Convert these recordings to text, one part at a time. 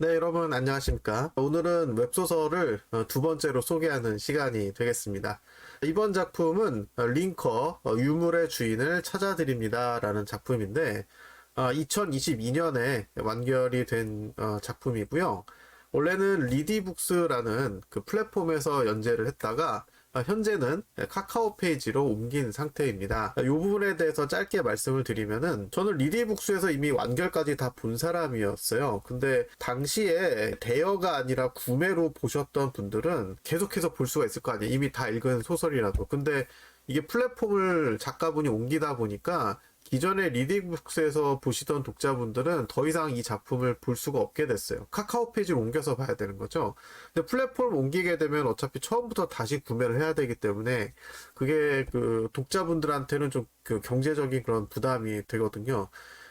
네, 여러분 안녕하십니까. 오늘은 웹소설을 두 번째로 소개하는 시간이 되겠습니다. 이번 작품은 링커 유물의 주인을 찾아드립니다 라는 작품인데 2022년에 완결이 된 작품이고요. 원래는 리디북스라는 그 플랫폼에서 연재를 했다가 현재는 카카오 페이지로 옮긴 상태입니다. 이 부분에 대해서 짧게 말씀을 드리면은 저는 리디북스에서 이미 완결까지 다 본 사람이었어요. 근데 당시에 대여가 아니라 구매로 보셨던 분들은 계속해서 볼 수가 있을 거 아니에요. 이미 다 읽은 소설이라도. 근데 이게 플랫폼을 작가분이 옮기다 보니까 기존의 리딩북스에서 보시던 독자분들은 더 이상 이 작품을 볼 수가 없게 됐어요. 카카오 페이지로 옮겨서 봐야 되는 거죠. 근데 플랫폼을 옮기게 되면 어차피 처음부터 다시 구매를 해야 되기 때문에 그게 그 독자분들한테는 좀 그 경제적인 그런 부담이 되거든요.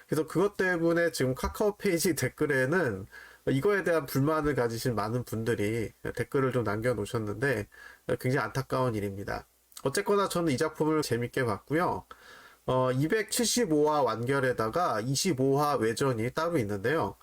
그래서 그것 때문에 지금 카카오 페이지 댓글에는 이거에 대한 불만을 가지신 많은 분들이 댓글을 좀 남겨놓으셨는데 굉장히 안타까운 일입니다. 어쨌거나 저는 이 작품을 재밌게 봤고요. 275화 완결에다가 25화 외전이 따로 있는데요.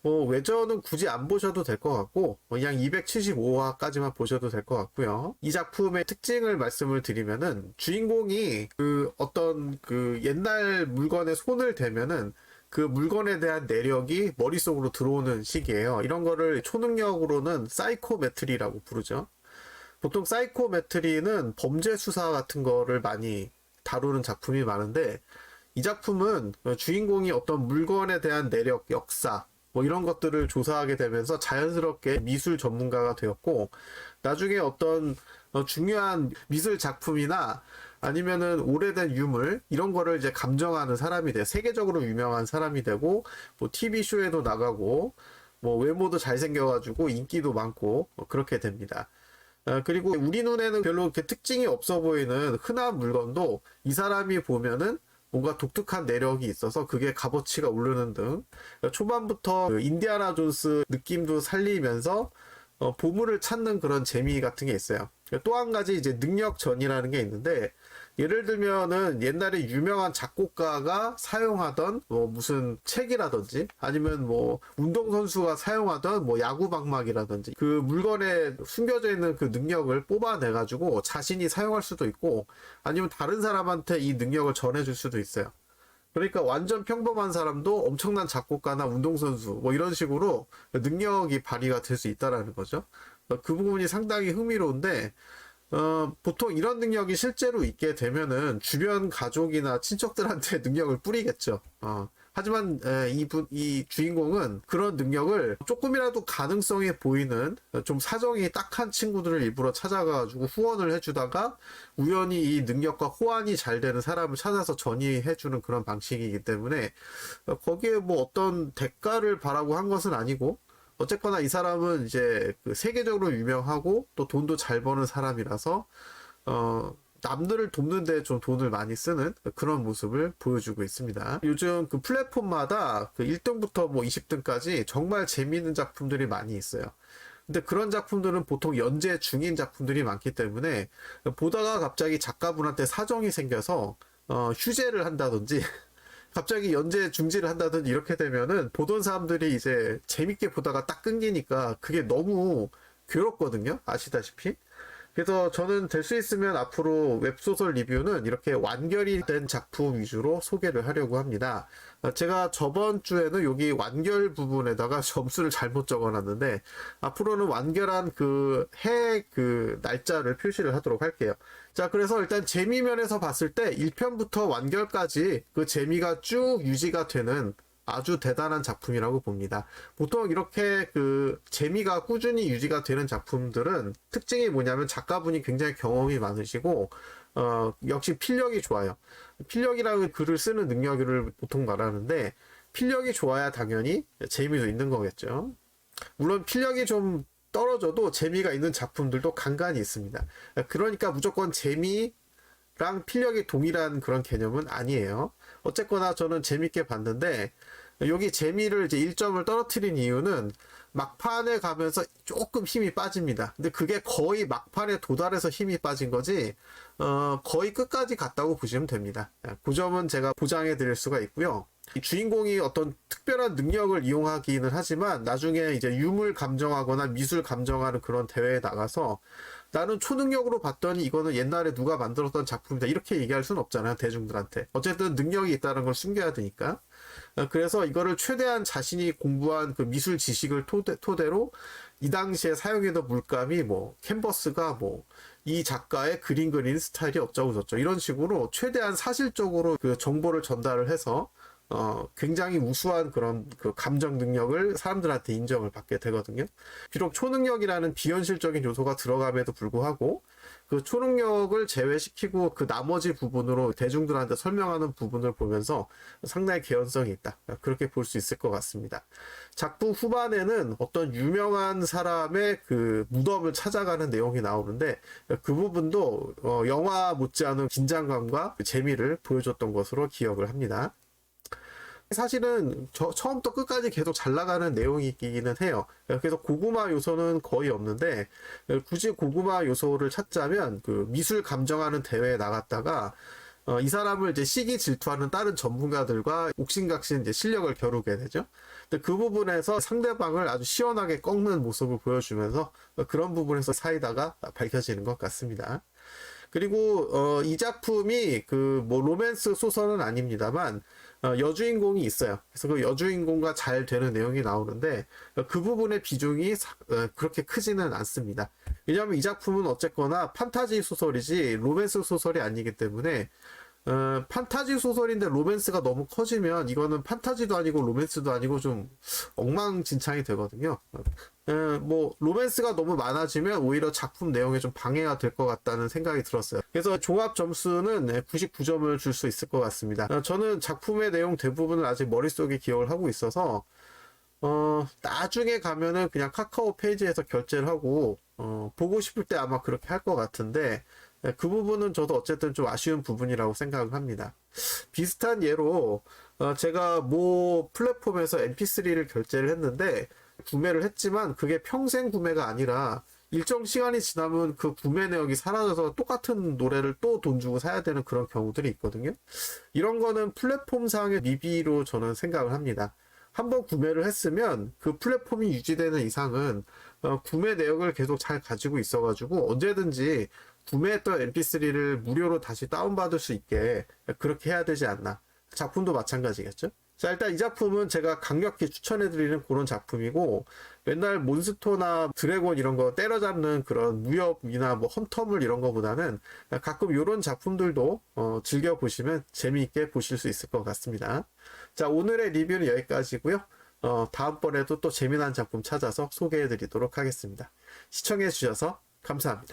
외전은 굳이 안 보셔도 될 것 같고, 그냥 275화까지만 보셔도 될 것 같고요. 이 작품의 특징을 말씀을 드리면은, 주인공이 어떤 옛날 물건에 손을 대면은, 그 물건에 대한 내력이 머릿속으로 들어오는 시기예요. 이런 거를 초능력으로는 사이코메트리라고 부르죠. 보통 사이코메트리는 범죄 수사 같은 거를 많이 다루는 작품이 많은데 이 작품은 주인공이 어떤 물건에 대한 내력, 역사 이런 것들을 조사하게 되면서 자연스럽게 미술 전문가가 되었고 나중에 어떤 중요한 미술 작품이나 아니면은 오래된 유물 이런 거를 이제 감정하는 사람이 돼요. 세계적으로 유명한 사람이 되고 TV쇼에도 나가고 외모도 잘생겨가지고 인기도 많고 그렇게 됩니다. 그리고 우리 눈에는 별로 이렇게 특징이 없어 보이는 흔한 물건도 이 사람이 보면은 뭔가 독특한 내력이 있어서 그게 값어치가 오르는 등 초반부터 인디아나 존스 느낌도 살리면서 보물을 찾는 그런 재미 같은 게 있어요. 또 한 가지 이제 능력전이라는 게 있는데 예를 들면은 옛날에 유명한 작곡가가 사용하던 무슨 책이라든지 아니면 운동선수가 사용하던 야구방망이라든지 그 물건에 숨겨져 있는 그 능력을 뽑아내가지고 자신이 사용할 수도 있고 아니면 다른 사람한테 이 능력을 전해줄 수도 있어요. 그러니까 완전 평범한 사람도 엄청난 작곡가나 운동선수 이런 식으로 능력이 발휘가 될 수 있다라는 거죠. 그 부분이 상당히 흥미로운데 보통 이런 능력이 실제로 있게 되면은 주변 가족이나 친척들한테 능력을 뿌리겠죠. 하지만 이 주인공은 그런 능력을 조금이라도 가능성이 보이는 좀 사정이 딱한 친구들을 일부러 찾아가가지고 후원을 해주다가 우연히 이 능력과 호환이 잘 되는 사람을 찾아서 전이해주는 그런 방식이기 때문에 거기에 어떤 대가를 바라고 한 것은 아니고 어쨌거나 이 사람은 이제 세계적으로 유명하고 또 돈도 잘 버는 사람이라서 남들을 돕는데 좀 돈을 많이 쓰는 그런 모습을 보여주고 있습니다. 요즘 그 플랫폼마다 1등부터 20등까지 정말 재미있는 작품들이 많이 있어요. 근데 그런 작품들은 보통 연재 중인 작품들이 많기 때문에 보다가 갑자기 작가분한테 사정이 생겨서 휴재를 한다든지 갑자기 연재 중지를 한다든지 이렇게 되면은 보던 사람들이 이제 재밌게 보다가 딱 끊기니까 그게 너무 괴롭거든요. 아시다시피. 그래서 저는 될 수 있으면 앞으로 웹소설 리뷰는 이렇게 완결이 된 작품 위주로 소개를 하려고 합니다. 제가 저번 주에는 여기 완결 부분에다가 점수를 잘못 적어놨는데 앞으로는 완결한 그 날짜를 표시를 하도록 할게요. 자, 그래서 일단 재미면에서 봤을 때 1편부터 완결까지 그 재미가 쭉 유지가 되는 아주 대단한 작품이라고 봅니다. 보통 이렇게 재미가 꾸준히 유지가 되는 작품들은 특징이 뭐냐면 작가분이 굉장히 경험이 많으시고 역시 필력이 좋아요. 필력이라는 글을 쓰는 능력을 보통 말하는데 필력이 좋아야 당연히 재미도 있는 거겠죠. 물론 필력이 좀 떨어져도 재미가 있는 작품들도 간간히 있습니다. 그러니까 무조건 재미랑 필력이 동일한 그런 개념은 아니에요. 어쨌거나 저는 재밌게 봤는데 여기 재미를 이제 1점을 떨어뜨린 이유는 막판에 가면서 조금 힘이 빠집니다. 근데 그게 거의 막판에 도달해서 힘이 빠진 거지, 거의 끝까지 갔다고 보시면 됩니다. 그 점은 제가 보장해 드릴 수가 있고요. 이 주인공이 어떤 특별한 능력을 이용하기는 하지만 나중에 이제 유물 감정하거나 미술 감정하는 그런 대회에 나가서 나는 초능력으로 봤더니 이거는 옛날에 누가 만들었던 작품이다 이렇게 얘기할 수는 없잖아요, 대중들한테. 어쨌든 능력이 있다는 걸 숨겨야 되니까. 그래서 이거를 최대한 자신이 공부한 그 미술 지식을 토대로 이 당시에 사용했던 물감이 뭐 캔버스가 뭐 이 작가의 그림 그리는 스타일이 어쩌고 저쩌고 이런 식으로 최대한 사실적으로 그 정보를 전달을 해서 굉장히 우수한 그런 그 감정 능력을 사람들한테 인정을 받게 되거든요. 비록 초능력이라는 비현실적인 요소가 들어감에도 불구하고 그 초능력을 제외시키고 그 나머지 부분으로 대중들한테 설명하는 부분을 보면서 상당히 개연성이 있다. 그렇게 볼 수 있을 것 같습니다. 작품 후반에는 어떤 유명한 사람의 그 무덤을 찾아가는 내용이 나오는데 그 부분도 영화 못지않은 긴장감과 재미를 보여줬던 것으로 기억을 합니다. 사실은 처음부터 끝까지 계속 잘 나가는 내용이기는 해요. 그래서 고구마 요소는 거의 없는데 굳이 고구마 요소를 찾자면 그 미술 감정하는 대회에 나갔다가 이 사람을 이제 시기 질투하는 다른 전문가들과 옥신각신 이제 실력을 겨루게 되죠. 근데 그 부분에서 상대방을 아주 시원하게 꺾는 모습을 보여주면서 그런 부분에서 사이다가 밝혀지는 것 같습니다. 그리고 이 작품이 그 뭐 로맨스 소설은 아닙니다만 여주인공이 있어요. 그래서 그 여주인공과 잘 되는 내용이 나오는데 그 부분의 비중이 그렇게 크지는 않습니다. 왜냐하면 이 작품은 어쨌거나 판타지 소설이지 로맨스 소설이 아니기 때문에 판타지 소설인데 로맨스가 너무 커지면 이거는 판타지도 아니고 로맨스도 아니고 좀 엉망진창이 되거든요. 뭐 로맨스가 너무 많아지면 오히려 작품 내용에 좀 방해가 될 것 같다는 생각이 들었어요. 그래서 종합 점수는 99점을 줄 수 있을 것 같습니다. 저는 작품의 내용 대부분을 아직 머릿속에 기억을 하고 있어서 나중에 가면은 그냥 카카오 페이지에서 결제를 하고 보고 싶을 때 아마 그렇게 할 것 같은데 그 부분은 저도 어쨌든 좀 아쉬운 부분이라고 생각을 합니다. 비슷한 예로 제가 모 플랫폼에서 mp3를 결제를 했는데 구매를 했지만 그게 평생 구매가 아니라 일정 시간이 지나면 그 구매 내역이 사라져서 똑같은 노래를 또 돈 주고 사야 되는 그런 경우들이 있거든요. 이런 거는 플랫폼상의 미비로 저는 생각을 합니다. 한번 구매를 했으면 그 플랫폼이 유지되는 이상은 구매 내역을 계속 잘 가지고 있어가지고 언제든지 구매했던 mp3를 무료로 다시 다운받을 수 있게 그렇게 해야 되지 않나. 작품도 마찬가지겠죠. 자, 일단 이 작품은 제가 강력히 추천해드리는 그런 작품이고 맨날 몬스터나 드래곤 이런 거 때려잡는 그런 무협이나 뭐 헌터물 이런 거보다는 가끔 이런 작품들도 즐겨보시면 재미있게 보실 수 있을 것 같습니다. 자, 오늘의 리뷰는 여기까지고요. 다음번에도 또 재미난 작품 찾아서 소개해드리도록 하겠습니다. 시청해주셔서 감사합니다.